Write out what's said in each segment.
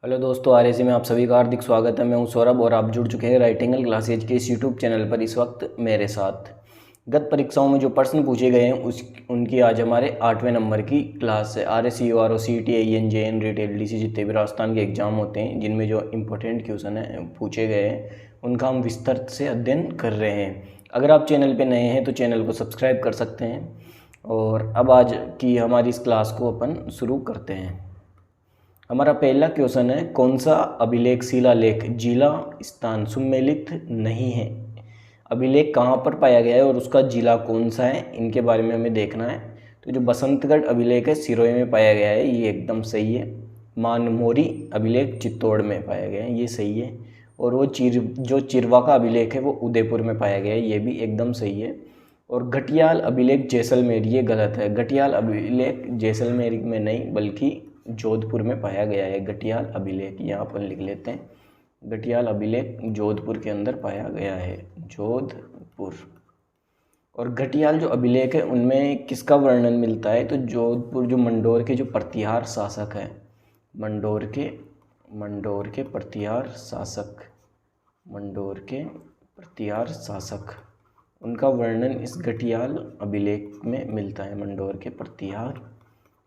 Hello दोस्तों, RAC में आप सभी का हार्दिक स्वागत है। मैं हूं सौरभ और आप जुड़ चुके हैं राइटिंगल क्लासेज के इस यूट्यूब चैनल पर इस वक्त मेरे साथ। गत परीक्षाओं में जो प्रश्न पूछे गए हैं उनकी आज हमारे 8वें नंबर की क्लास है। RAC, URO, CET, AN, JN, RET, LDC जितने भी राजस्थान के एग्जाम होते हैं जिनमें जो इम्पोर्टेंट क्वेश्चन है पूछे गए हैं उनका हम विस्तृत से अध्ययन कर रहे हैं। अगर आप चैनल पर नए हैं तो चैनल को सब्सक्राइब कर सकते हैं। और अब आज की हमारी इस क्लास को अपन शुरू करते हैं। हमारा पहला क्वेश्चन है, कौन सा अभिलेख शिलालेख जिला स्थान सुमेलित नहीं है। अभिलेख कहाँ पर पाया गया है और उसका जिला कौन सा है, इनके बारे में हमें देखना है। तो जो बसंतगढ़ अभिलेख है सिरोही में पाया गया है, ये एकदम सही है। मानमोरी अभिलेख चित्तौड़ में पाया गया है, ये सही है। और वो जो चिरवा का अभिलेख है वो उदयपुर में पाया गया है, ये भी एकदम सही है। और घटियाल अभिलेख जैसलमेर, ये गलत है। घटियाल अभिलेख जैसलमेर में नहीं बल्कि जोधपुर में पाया गया है। घटियाल अभिलेख यहाँ पर लिख लेते हैं, घटियाल अभिलेख जोधपुर के अंदर पाया गया है, जोधपुर। और घटियाल जो अभिलेख है उनमें किसका वर्णन मिलता है, तो जोधपुर जो मंडोर के जो प्रतिहार शासक है, मंडोर के प्रतिहार शासक, मंडोर के प्रतिहार शासक, उनका वर्णन इस घटियाल अभिलेख में मिलता है। मंडोर के प्रतिहार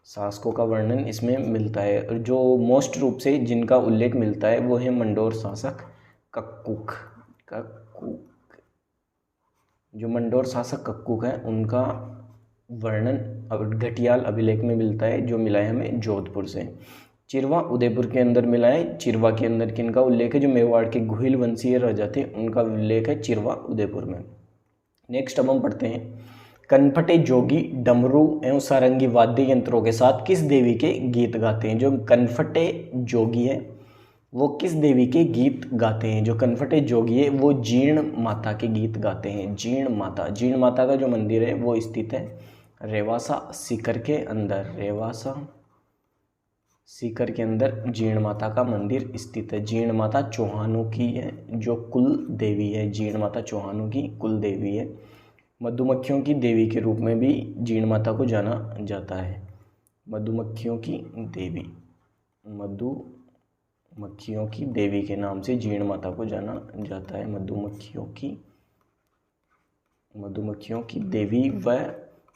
शासकों का वर्णन इसमें मिलता है। और जो मोस्ट रूप से जिनका उल्लेख मिलता है वो है मंडोर शासक कक्कुक। जो मंडोर शासक कक्कुक है उनका वर्णन अब घटियाल अभिलेख में मिलता है, जो मिला है हमें जोधपुर से। चिरवा उदयपुर के अंदर मिला है। चिरवा के अंदर किनका उल्लेख है, जो मेवाड़ के गुहिल वंशीय राजा थे उनका उल्लेख है चिरवा उदयपुर में। नेक्स्ट अब हम पढ़ते हैं, कनफटे जोगी डमरू एवं सारंगी वाद्य यंत्रों के साथ किस देवी के गीत गाते हैं। जो कनफटे जोगी है वो किस देवी के गीत गाते हैं। जो कनफटे जोगी है वो जीर्ण माता के गीत गाते हैं। जीर्ण माता का जो मंदिर है वो स्थित है रेवासा सीकर के अंदर। रेवासा सीकर के अंदर जीर्ण माता का मंदिर स्थित है। जीर्ण माता चौहानों की है जो कुल देवी है। जीर्ण माता चौहानों की कुल देवी है। मधुमक्खियों की देवी के रूप में भी जीर्ण माता को जाना जाता है। मधुमक्खियों की देवी, मधुमक्खियों की देवी के नाम से जीर्ण माता को जाना जाता है। मधुमक्खियों की देवी व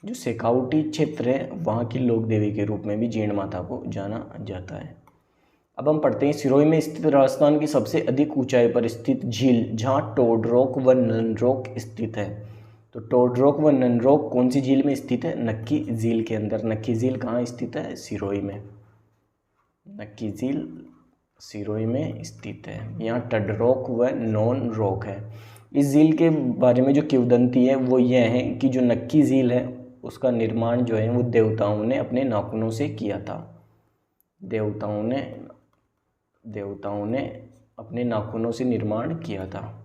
जो शेखावटी क्षेत्र है वहाँ की लोक देवी के रूप में भी जीर्ण माता को जाना जाता है। अब हम पढ़ते हैं, सिरोही में स्थित राजस्थान की सबसे अधिक ऊंचाई पर स्थित झील जहाँ टोडरोक व ननरोक स्थित है। तो टोडरोक व ननरोक कौन सी झील में स्थित है, नक्की झील के अंदर। नक्की झील कहाँ स्थित है, सिरोही में। नक्की झील सिरोही में स्थित है। यहाँ टडरोक व नॉन रोक है। इस झील के बारे में जो किंवदंती है वो यह है कि जो नक्की झील है उसका निर्माण जो है वो देवताओं ने अपने नाखूनों से किया था। देवताओं ने अपने नाखूनों से निर्माण किया था।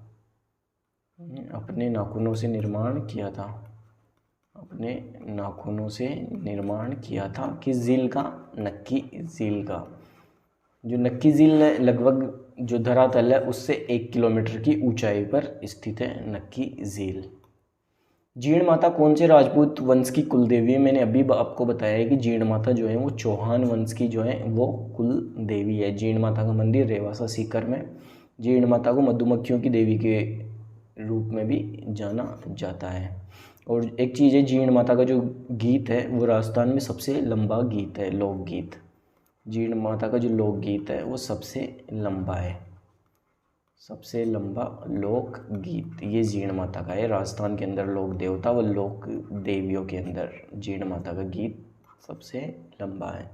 अपने नाखूनों से निर्माण किया था किस झील का, नक्की झील का। जो नक्की झील है लगभग जो धरातल है उससे 1 किलोमीटर की ऊंचाई पर स्थित है नक्की झील। जीर्ण माता कौन से राजपूत वंश की कुल देवी है। मैंने अभी आपको बताया है कि जीर्ण माता जो है वो चौहान वंश की जो है वो कुल देवी है। जीर्ण माता का मंदिर रेवासा सीकर में। जीर्ण माता को मधुमक्खियों की देवी के रूप में भी जाना जाता है। और एक चीज़ है, जीर्ण माता का जो गीत है वो राजस्थान में सबसे लंबा गीत है, लोकगीत। जीर्ण माता का जो लोकगीत है वो सबसे लंबा है, सबसे लंबा लोक गीत ये जीर्ण माता का है। राजस्थान के अंदर लोक देवता व लोक देवियों के अंदर जीर्ण माता का गीत सबसे लंबा है।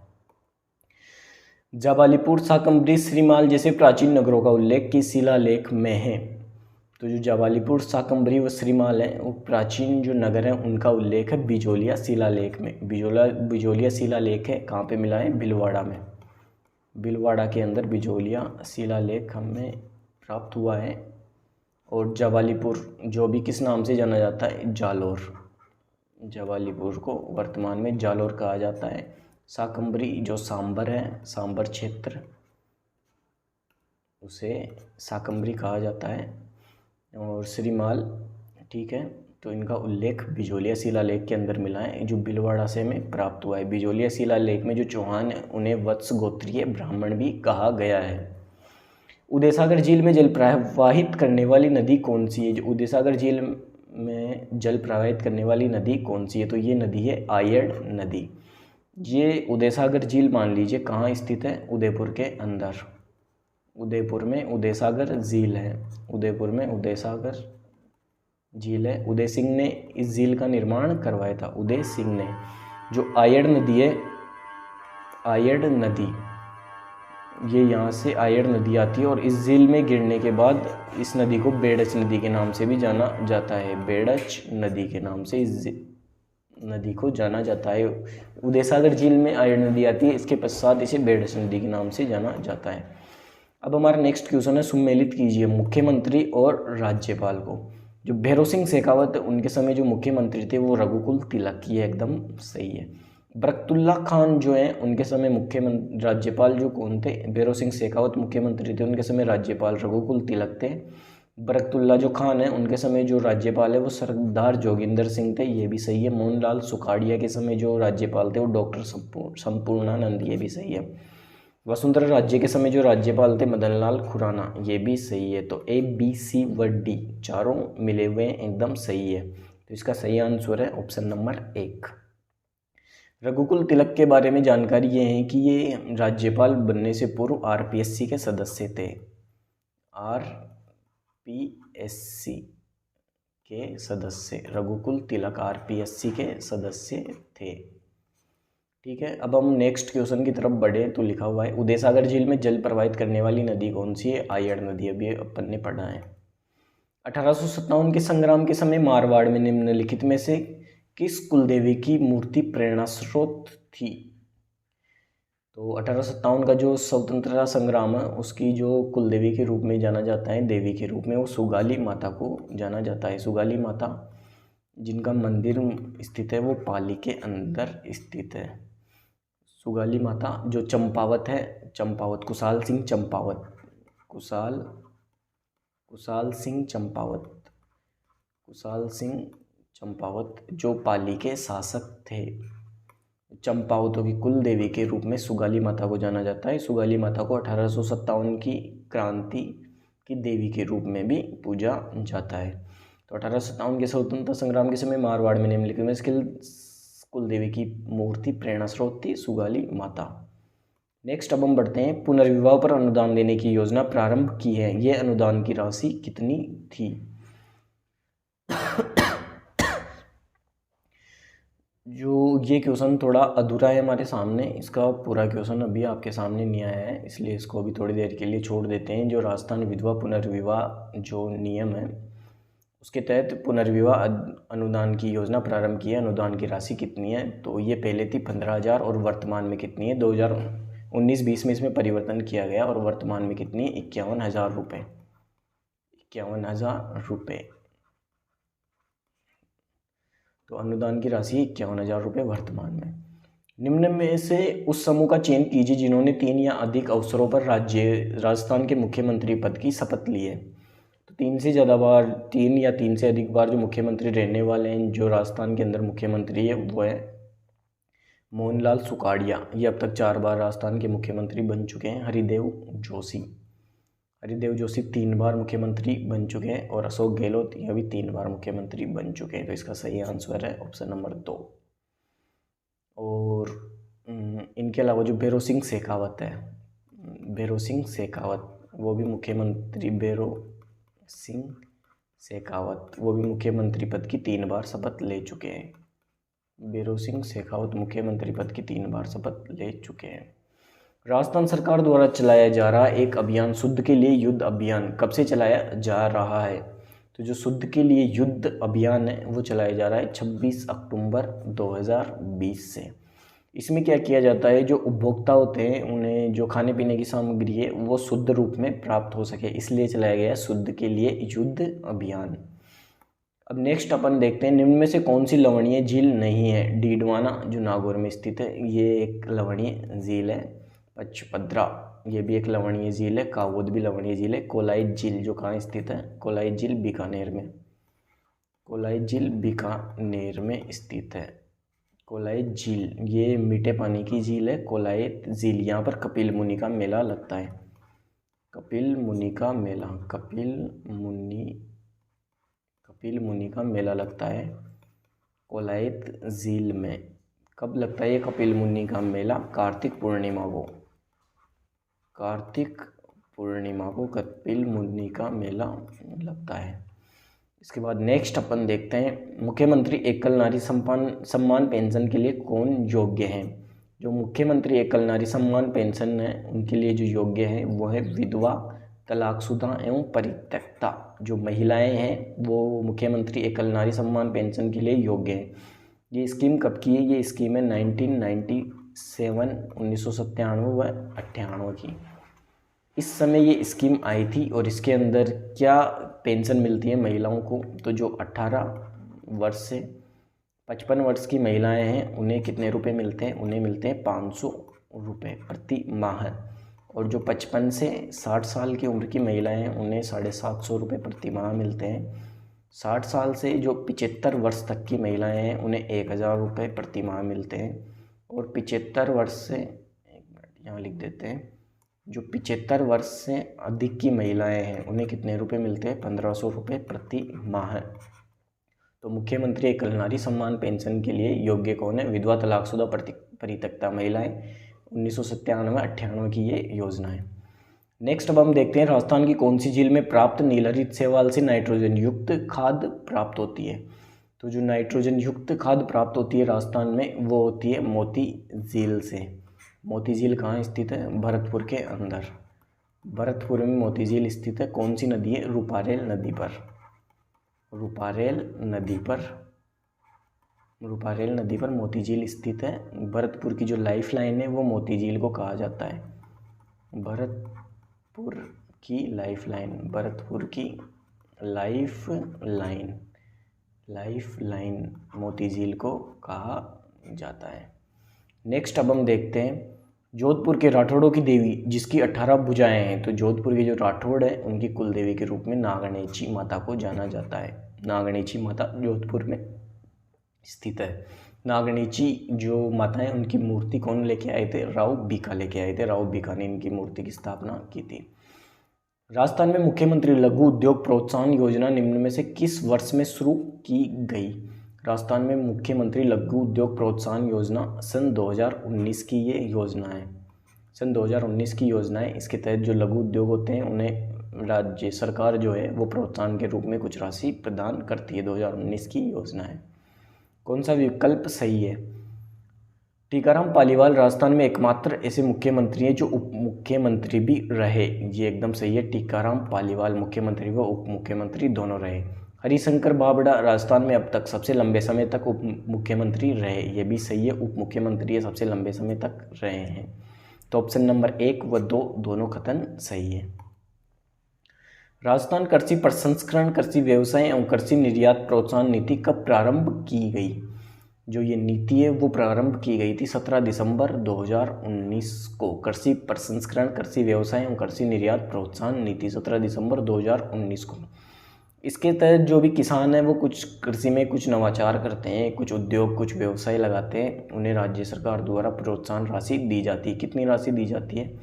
जाबालीपुर, शाकंभरी, श्रीमाल जैसे प्राचीन नगरों का उल्लेख किस शिलालेख में है। तो जो जाबालीपुर, शाकंभरी व श्रीमाल है वो प्राचीन जो नगर हैं उनका उल्लेख है बिजोलिया शिलालेख में। बिजोलिया शिलालेख है कहाँ पे मिला है, भीलवाड़ा में। भीलवाड़ा के अंदर बिजोलिया शिलालेख हमें प्राप्त हुआ है। और जाबालीपुर जो भी किस नाम से जाना जाता है, जालोर। जाबालीपुर को वर्तमान में जालोर कहा जाता है। शाकंभरी जो सांबर है, सांबर क्षेत्र, उसे शाकंभरी कहा जाता है। और श्रीमाल, ठीक है, तो इनका उल्लेख बिजोलिया शिलालेख के अंदर मिला है, जो भीलवाड़ा से में प्राप्त हुआ है। बिजोलिया शिलालेख में जो चौहान है उन्हें वत्स गोत्रीय ब्राह्मण भी कहा गया है। उदयसागर झील में जल प्रवाहित करने वाली नदी कौन सी है? जो उदयसागर झील में जल प्रवाहित करने वाली नदी कौन सी है? तो ये नदी है आयड़ नदी। ये उदयसागर झील मान लीजिए कहाँ स्थित है? उदयपुर के अंदर। उदयपुर में उदयसागर झील है। उदयपुर में उदयसागर झील है। उदय सिंह ने इस झील का निर्माण करवाया था। उदय सिंह ने। जो आयड़ नदी है, आयड़ नदी, ये यहाँ से आयड़ नदी आती है और इस झील में गिरने के बाद इस नदी को बेड़च नदी के नाम से भी जाना जाता है। बेड़च नदी के नाम से इस नदी को जाना जाता है। उदयसागर झील में आयड़ नदी आती है, इसके पश्चात इसे बेड़च नदी के नाम से जाना जाता है। अब हमारा नेक्स्ट क्वेश्चन है, सुमेलित कीजिए मुख्यमंत्री और राज्यपाल को। जो भैरव सिंह शेखावत उनके समय जो मुख्यमंत्री थे वो रघुकुल तिलक, ये एकदम सही है। बरकतुल्ला खान जो है उनके समय मुख्यमंत्री राज्यपाल जो कौन थे? भैरव सिंह शेखावत मुख्यमंत्री थे, उनके समय राज्यपाल रघुकुल तिलक थे। बरकतुल्ला जो खान है उनके समय जो राज्यपाल है वो सरदार जोगिंदर सिंह थे, ये भी सही है। मोहनलाल सुखाड़िया के समय जो राज्यपाल थे वो डॉक्टर संपूर्णानंद, ये भी सही है। वसुंधरा राज्य के समय जो राज्यपाल थे मदनलाल खुराना, ये भी सही है। तो ए बी सी व डी चारों मिले हुए एकदम सही है। तो इसका सही आंसर है ऑप्शन नंबर 1। रघुकुल तिलक के बारे में जानकारी ये है कि ये राज्यपाल बनने से पूर्व आरपीएससी के सदस्य थे। आरपीएससी के सदस्य, रघुकुल तिलक आरपीएससी के सदस्य थे। ठीक है, अब हम नेक्स्ट क्वेश्चन की तरफ बढ़े तो लिखा हुआ है उदयसागर झील में जल प्रवाहित करने वाली नदी कौन सी है? आयड़ नदी। अभी अपन ने पढ़ा है। 1857 के संग्राम के समय मारवाड़ में निम्नलिखित में से किस कुलदेवी की मूर्ति प्रेरणा स्रोत थी? तो 1857 का जो स्वतंत्रता संग्राम है उसकी जो कुलदेवी के रूप में जाना जाता है, देवी के रूप में, वो सुगाली माता को जाना जाता है। सुगाली माता जिनका मंदिर स्थित है वो पाली के अंदर स्थित है। सुगाली माता जो चंपावत है, चंपावत कुशाल सिंह चंपावत, कुशाल सिंह चंपावत, कुशाल सिंह चंपावत जो पाली के शासक थे। चंपावतों की कुल देवी के रूप में सुगाली माता को जाना जाता है। सुगाली माता को 1857 की क्रांति की देवी के रूप में भी पूजा जाता है। तो 1857 के स्वतंत्रता संग्राम के समय मारवाड़ में निम्नलिखित में से कुल देवी की मूर्ति प्रेरणा स्रोत थी सुगाली माता। नेक्स्ट अब हम बढ़ते हैं, पुनर्विवाह पर अनुदान देने की योजना प्रारंभ की है, ये अनुदान की राशि कितनी थी? जो ये क्वेश्चन थोड़ा अधूरा है हमारे सामने, इसका पूरा क्वेश्चन अभी आपके सामने नहीं आया है, इसलिए इसको अभी थोड़ी देर के लिए छोड़ देते हैं। जो राजस्थान विधवा पुनर्विवाह जो नियम है उसके तहत पुनर्विवाह अनुदान की योजना प्रारंभ की है। अनुदान की राशि कितनी है? तो ये पहले थी 15,000 और वर्तमान में कितनी है? 2019-20 में इसमें परिवर्तन किया गया और वर्तमान में कितनी है? 51,000 रुपये। 51,000 रुपये। तो अनुदान की राशि 51,000 रुपये वर्तमान में। निम्न में से उस समूह का चयन कीजिए जिन्होंने 3 या अधिक अवसरों पर राजस्थान के मुख्यमंत्री पद की शपथ ली है। तो 3 से ज़्यादा बार, 3 या 3 से अधिक बार जो मुख्यमंत्री रहने वाले हैं, जो राजस्थान के अंदर मुख्यमंत्री है, वो है मोहनलाल सुखाड़िया। ये अब तक 4 बार राजस्थान के मुख्यमंत्री बन चुके हैं। हरिदेव जोशी 3 बार मुख्यमंत्री बन चुके हैं और अशोक गहलोत यह भी 3 बार मुख्यमंत्री बन चुके हैं। तो इसका सही आंसर है ऑप्शन नंबर 2। और इनके अलावा जो भैरव सिंह शेखावत है, भैरव सिंह शेखावत वो भी मुख्यमंत्री, भैरव सिंह शेखावत वो भी मुख्यमंत्री पद की 3 बार शपथ ले चुके हैं। भैरव सिंह शेखावत मुख्यमंत्री पद की 3 बार शपथ ले चुके हैं। राजस्थान सरकार द्वारा चलाया जा रहा एक अभियान शुद्ध के लिए युद्ध अभियान कब से चलाया जा रहा है? तो जो शुद्ध के लिए युद्ध अभियान है वो चलाया जा रहा है 26 अक्टूबर 2020 से। इसमें क्या किया जाता है, जो उपभोक्ता होते हैं उन्हें जो खाने पीने की सामग्री है वो शुद्ध रूप में प्राप्त हो सके, इसलिए चलाया गया शुद्ध के लिए युद्ध अभियान। अब नेक्स्ट अपन देखते हैं, निम्न में से कौन सी लवणीय झील नहीं है? डीडवाना जो नागौर में स्थित है ये एक लवणीय झील है। पचपद्रा ये भी एक लवणीय झील है। कावोद भी लवणीय झील है। कोलाइट झील जो कहाँ स्थित है? कोलाइट झील बीकानेर में। कोलाई झील बीकानेर में स्थित है। कोलाई झील ये मीठे पानी की झील है, कोलाई झील। यहाँ पर कपिल मुनि का मेला लगता है, कपिल मुनि का मेला, कपिल मुनि का मेला लगता है कोलायत झील में। कब लगता है ये कपिल मुनि का मेला? कार्तिक पूर्णिमा को, कार्तिक पूर्णिमा को कपिल मुनि का मेला लगता है। इसके बाद नेक्स्ट अपन देखते हैं, मुख्यमंत्री एकल नारी सम्मान पेंशन के लिए कौन योग्य है? जो मुख्यमंत्री एकल नारी सम्मान पेंशन है उनके लिए जो योग्य है वो है विधवा, तलाकशुदा एवं परित्यक्ता। जो महिलाएं हैं वो मुख्यमंत्री एकल नारी सम्मान पेंशन के लिए योग्य है। ये स्कीम कब की है? ये स्कीम है 1997 1997 व 98 की। इस समय ये स्कीम आई थी और इसके अंदर क्या पेंशन मिलती है महिलाओं को? तो जो 18 वर्ष से 55 वर्ष की महिलाएं हैं उन्हें कितने रुपए मिलते हैं? उन्हें मिलते हैं 500 रुपये प्रति माह। और जो 55 से 60 साल की उम्र की महिलाएं हैं उन्हें 750 रुपये प्रति माह मिलते हैं। 60 साल से जो 75 वर्ष तक की महिलाएं हैं उन्हें 1000 रुपये प्रति माह मिलते हैं। और 75 वर्ष से, एक मिनट यहाँ लिख देते हैं, जो 75 वर्ष से अधिक की महिलाएं हैं उन्हें कितने रुपए मिलते हैं? 1500 रुपये प्रति माह। तो मुख्यमंत्री एकल नारी सम्मान पेंशन के लिए योग्य कौन है? विधवा, तलाकशुदा, परित्यक्ता महिलाएं। 1997-98 की ये योजना है। नेक्स्ट अब हम देखते हैं, राजस्थान की कौन सी झील में प्राप्त नीलहरित शैवाल से नाइट्रोजन युक्त खाद प्राप्त होती है? तो जो नाइट्रोजन युक्त खाद प्राप्त होती है राजस्थान में वो होती है मोती झील से। मोती झील कहाँ स्थित है? भरतपुर के अंदर। भरतपुर में मोती झील स्थित है। कौन सी नदी है? रूपारेल नदी पर, रूपारेल नदी पर, रूपारेल नदी पर मोती झील स्थित है। भरतपुर की जो लाइफ लाइन है वो मोती झील को कहा जाता है। भरतपुर की लाइफ लाइन, भरतपुर की लाइफ लाइन, लाइफ लाइन मोती झील को कहा जाता है। नेक्स्ट अब हम देखते हैं, जोधपुर के राठौड़ों की देवी जिसकी 18 भुजाएं हैं। तो जोधपुर के जो राठौड़ है उनकी कुल देवी के रूप में नागणेची माता को जाना जाता है। नागणेची माता जोधपुर में स्थित है। नागणेची जो माता है उनकी मूर्ति कौन लेके आए थे? राव बीका लेके आए थे। राव बीका ने इनकी मूर्ति की स्थापना की थी। राजस्थान में मुख्यमंत्री लघु उद्योग प्रोत्साहन योजना निम्न में से किस वर्ष में शुरू की गई? राजस्थान में मुख्यमंत्री लघु उद्योग प्रोत्साहन योजना सन 2019 की ये योजना है। सन 2019 की योजना है। इसके तहत जो लघु उद्योग होते हैं उन्हें राज्य सरकार जो है वो प्रोत्साहन के रूप में कुछ राशि प्रदान करती है। 2019 की योजना है। कौन सा विकल्प सही है? टीकाराम पालीवाल राजस्थान में एकमात्र ऐसे मुख्यमंत्री हैं जो उप मुख्यमंत्री भी रहे। ये एकदम सही है। टीकाराम पालीवाल मुख्यमंत्री व उप मुख्यमंत्री दोनों रहे। हरिशंकर बाबड़ा राजस्थान में अब तक सबसे लंबे समय तक उप मुख्यमंत्री रहे। ये भी सही है। उप मुख्यमंत्री ये सबसे लंबे समय तक रहे हैं। तो ऑप्शन नंबर 1 व 2 दोनों कथन सही है। राजस्थान कृषि प्रसंस्करण, कृषि व्यवसाय एवं कृषि निर्यात प्रोत्साहन नीति कब प्रारंभ की गई? जो ये नीति है वो प्रारंभ की गई थी 17 दिसंबर 2019 को। कृषि प्रसंस्करण, कृषि व्यवसाय एवं कृषि निर्यात प्रोत्साहन नीति 17 दिसंबर 2019 को। इसके तहत जो भी किसान हैं वो कुछ कृषि में कुछ नवाचार करते हैं, कुछ उद्योग, कुछ व्यवसाय लगाते हैं, उन्हें राज्य सरकार द्वारा प्रोत्साहन राशि दी जाती है। कितनी राशि दी जाती है?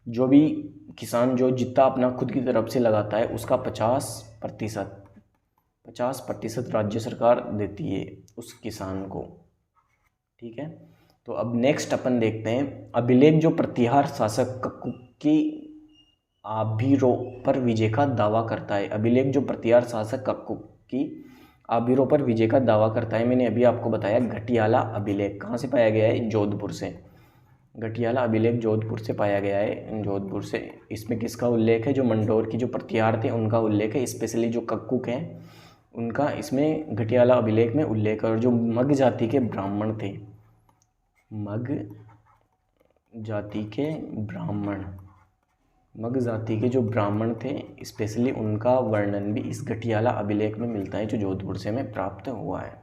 जो भी किसान जो जितना अपना खुद की तरफ से लगाता है उसका 50% राज्य सरकार देती है उस किसान को। ठीक है। तो अब नेक्स्ट अपन देखते हैं, अभिलेख जो प्रतिहार शासक कक्कू की आबिरों पर विजय का दावा करता है। अभिलेख जो प्रतिहार शासक कक्कू की आबिरों पर विजय का दावा करता है, मैंने अभी आपको बताया घटियाला अभिलेख कहाँ से पाया गया है? जोधपुर से। घटियाला अभिलेख जोधपुर से पाया गया है, जोधपुर से। इसमें किसका उल्लेख है? जो मंडोर की जो प्रतिहार थे उनका उल्लेख है, स्पेशली जो कक्कुक हैं उनका इसमें घटियाला अभिलेख में उल्लेख है। और जो मग जाति के ब्राह्मण थे, मग जाति के ब्राह्मण, मग जाति के जो ब्राह्मण थे स्पेशली उनका वर्णन भी इस घटियाला अभिलेख में मिलता है जो जोधपुर से हमें प्राप्त हुआ है।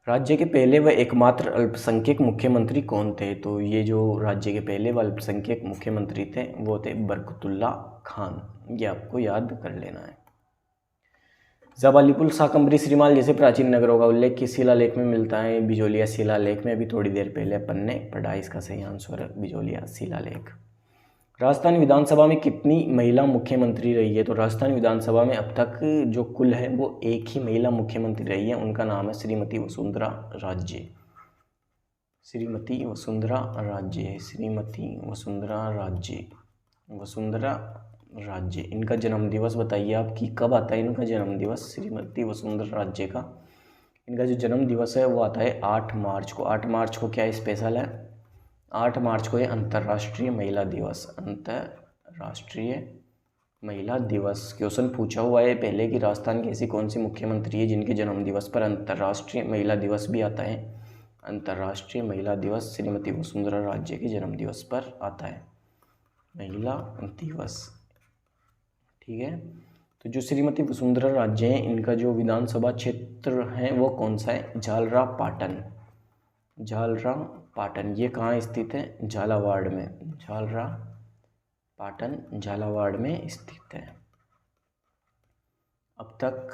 राज्य के पहले व एकमात्र अल्पसंख्यक मुख्यमंत्री कौन थे? तो ये जो राज्य के पहले व अल्पसंख्यक मुख्यमंत्री थे वो थे बरकतुल्ला खान। ये आपको याद कर लेना है। जवालीपुल शाकंभरी श्रीमाल जैसे प्राचीन नगरों का उल्लेख किस शिलालेख में मिलता है? बिजोलिया शिलालेख में। अभी थोड़ी देर पहले अपन ने पढ़ा, इसका सही आंसर है बिजोलिया शिलालेख। राजस्थान विधानसभा में कितनी महिला मुख्यमंत्री रही है? तो राजस्थान विधानसभा में अब तक जो कुल है वो एक ही महिला मुख्यमंत्री रही है, उनका नाम है श्रीमती वसुंधरा राजे। श्रीमती वसुंधरा राजे, श्रीमती वसुंधरा राजे, वसुंधरा राज्य। इनका जन्म दिवस बताइए आप कि कब आता है इनका जन्म दिवस? श्रीमती वसुंधरा राज्य का इनका जो जन्म दिवस है वो आता है 8 मार्च को। 8 मार्च को क्या स्पेशल है? 8 मार्च को ये अंतर्राष्ट्रीय महिला दिवस, अंतर्राष्ट्रीय महिला दिवस। क्वेश्चन पूछा हुआ है पहले कि राजस्थान की ऐसी कौन सी मुख्यमंत्री है जिनके जन्म दिवस पर अंतर्राष्ट्रीय महिला दिवस भी आता है? अंतर्राष्ट्रीय महिला दिवस श्रीमती वसुंधरा राज्य के जन्म दिवस पर आता है महिला दिवस। ठीक है, तो जो श्रीमती वसुंधरा राजे हैं इनका जो विधानसभा क्षेत्र है वो कौन सा है? झालरा पाटन। झालरा पाटन ये कहाँ स्थित है? झालावाड़ में। झालरा पाटन झालावाड़ में स्थित है। अब तक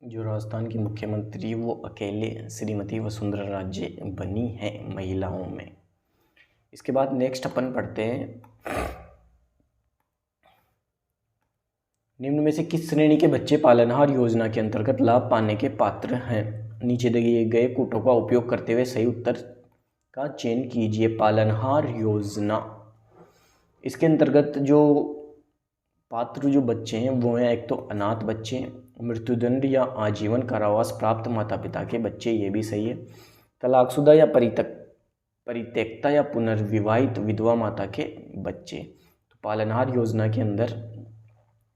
जो राजस्थान की मुख्यमंत्री वो अकेले श्रीमती वसुंधरा राजे बनी है महिलाओं में। इसके बाद नेक्स्ट अपन पढ़ते हैं, निम्न में से किस श्रेणी के बच्चे पालनहार योजना के अंतर्गत लाभ पाने के पात्र हैं? नीचे दिए गए कूटों का उपयोग करते हुए सही उत्तर का चयन कीजिए। पालनहार योजना, इसके अंतर्गत जो पात्र जो बच्चे हैं वो हैं, एक तो अनाथ बच्चे, मृत्युदंड या आजीवन कारावास प्राप्त माता पिता के बच्चे, ये भी सही है, तलाकशुदा या परित्यक्ता या पुनर्विवाहित विधवा माता के बच्चे। तो पालनहार योजना के अंदर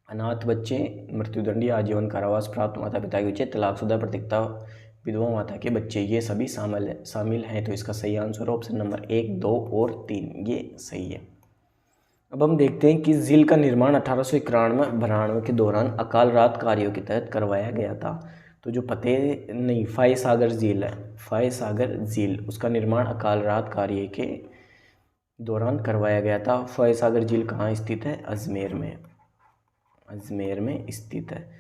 अनाथ बच्चे, मृत्युदंड या आजीवन कारावास प्राप्त माता पिता के बच्चे, तलाकशुदा परित्यक्ता विधवा माता के बच्चे, ये सभी शामिल हैं। तो इसका सही आंसर ऑप्शन नंबर 1, 2 और 3 ये सही है। अब हम देखते हैं कि झील का निर्माण 1891-92 के दौरान अकाल रात कार्यों के तहत करवाया गया था। तो जो फाय सागर झील है, फाय सागर झील, उसका निर्माण अकाल रात कार्य के दौरान करवाया गया था। फाय सागर झील कहाँ स्थित है? अजमेर में। अजमेर में स्थित है।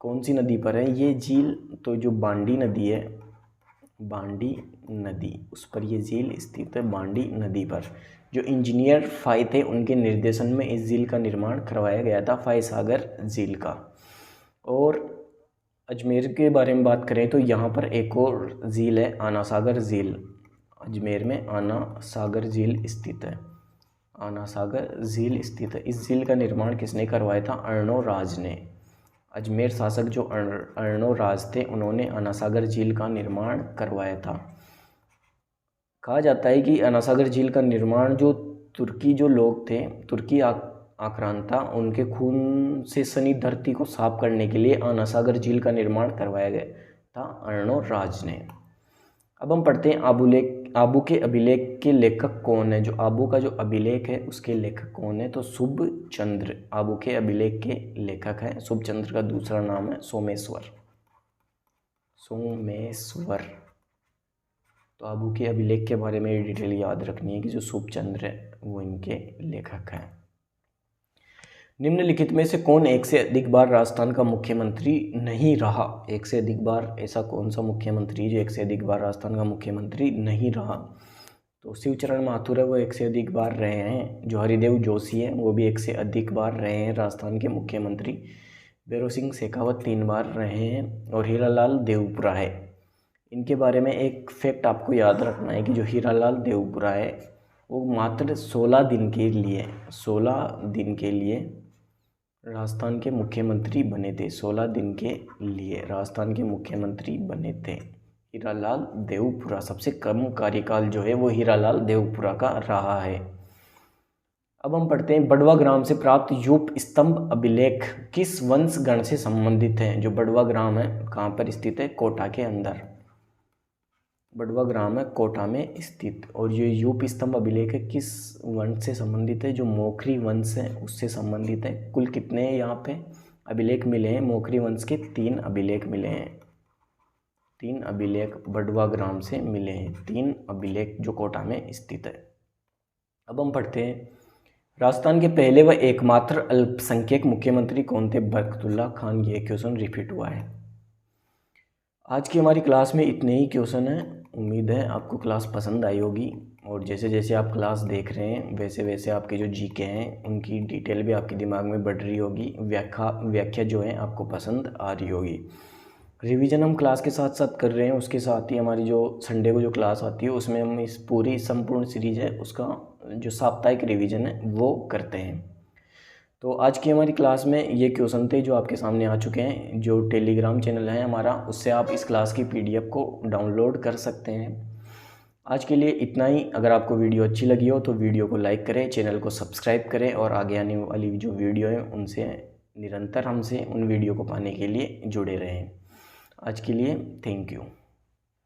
कौन सी नदी पर है ये झील? तो जो बांडी नदी है, बांडी नदी, उस पर ये झील स्थित है, बांडी नदी पर। जो इंजीनियर फाय थे उनके निर्देशन में इस झील का निर्माण करवाया गया था, फाय सागर झील का। और अजमेर के बारे में बात करें तो यहाँ पर एक और झील है, आना सागर झील। अजमेर में आना सागर झील स्थित है, आना सागर झील स्थित है। इस झील का निर्माण किसने करवाया था? अर्णोराज ने। अजमेर शासक जो अर्णोराज थे उन्होंने आना सागर झील का निर्माण करवाया था। कहा जाता है कि आना सागर झील का निर्माण जो तुर्की जो लोग थे, तुर्की आक्रांता, उनके खून से सनी धरती को साफ करने के लिए आना सागर झील का निर्माण करवाया गया था अर्णोराज ने। अब हम पढ़ते हैं आबू के अभिलेख के लेखक कौन है? जो आबू का जो अभिलेख है उसके लेखक कौन है? तो शुभ चंद्र आबू के अभिलेख के लेखक हैं। शुभ चंद्र का दूसरा नाम है सोमेश्वर। सोमेश्वर। तो आबू के अभिलेख के बारे में डिटेल याद रखनी है कि जो शुभ चंद्र है वो इनके लेखक हैं। निम्नलिखित में से कौन एक से अधिक बार राजस्थान का मुख्यमंत्री नहीं रहा? एक से अधिक बार ऐसा कौन सा मुख्यमंत्री जो एक से अधिक बार राजस्थान का मुख्यमंत्री नहीं रहा? तो शिवचरण माथुर है वो एक से अधिक बार रहे हैं। जो हरिदेव जोशी है वो भी एक से अधिक बार रहे हैं राजस्थान के मुख्यमंत्री। भैरों सिंह शेखावत 3 बार रहे हैं। और हीरालाल देवपुरा है, इनके बारे में एक फैक्ट आपको याद रखना है कि जो हीरालाल देवपुरा है वो मात्र 16 दिन के लिए राजस्थान के मुख्यमंत्री बने थे। 16 दिन के लिए राजस्थान के मुख्यमंत्री बने थे हीरालाल देवपुरा। सबसे कम कार्यकाल जो है वो हीरालाल देवपुरा का रहा है। अब हम पढ़ते हैं बड़वा ग्राम से प्राप्त यूप स्तंभ अभिलेख किस वंश गण से संबंधित है? जो बड़वा ग्राम है कहाँ पर स्थित है? कोटा के अंदर। बड़वा ग्राम है कोटा में स्थित। और ये यूप स्तंभ अभिलेख है किस वंश से संबंधित है? जो मोखरी वंश है उससे संबंधित है। कुल कितने यहाँ पे अभिलेख मिले हैं? मोखरी वंश के 3 अभिलेख मिले हैं। 3 अभिलेख बड़वा ग्राम से मिले हैं, 3 अभिलेख जो कोटा में स्थित है। अब हम पढ़ते हैं राजस्थान के पहले व एकमात्र अल्पसंख्यक मुख्यमंत्री कौन थे? बरकतुल्ला खान। ये क्वेश्चन रिपीट हुआ है। आज की हमारी क्लास में इतने ही क्वेश्चन हैं। उम्मीद है आपको क्लास पसंद आई होगी, और जैसे जैसे आप क्लास देख रहे हैं वैसे वैसे आपके जो जीके हैं उनकी डिटेल भी आपके दिमाग में बढ़ रही होगी, व्याख्या जो है आपको पसंद आ रही होगी। रिवीजन हम क्लास के साथ साथ कर रहे हैं, उसके साथ ही हमारी जो संडे को जो क्लास आती है उसमें हम इस पूरी संपूर्ण सीरीज है उसका जो साप्ताहिक रिवीजन है वो करते हैं। तो आज की हमारी क्लास में ये क्वेश्चन थे जो आपके सामने आ चुके हैं। जो टेलीग्राम चैनल है हमारा, उससे आप इस क्लास की पीडीएफ को डाउनलोड कर सकते हैं। आज के लिए इतना ही। अगर आपको वीडियो अच्छी लगी हो तो वीडियो को लाइक करें, चैनल को सब्सक्राइब करें, और आगे आने वाली जो वीडियो है उनसे निरंतर हमसे उन वीडियो को पाने के लिए जुड़े रहें। आज के लिए थैंक यू।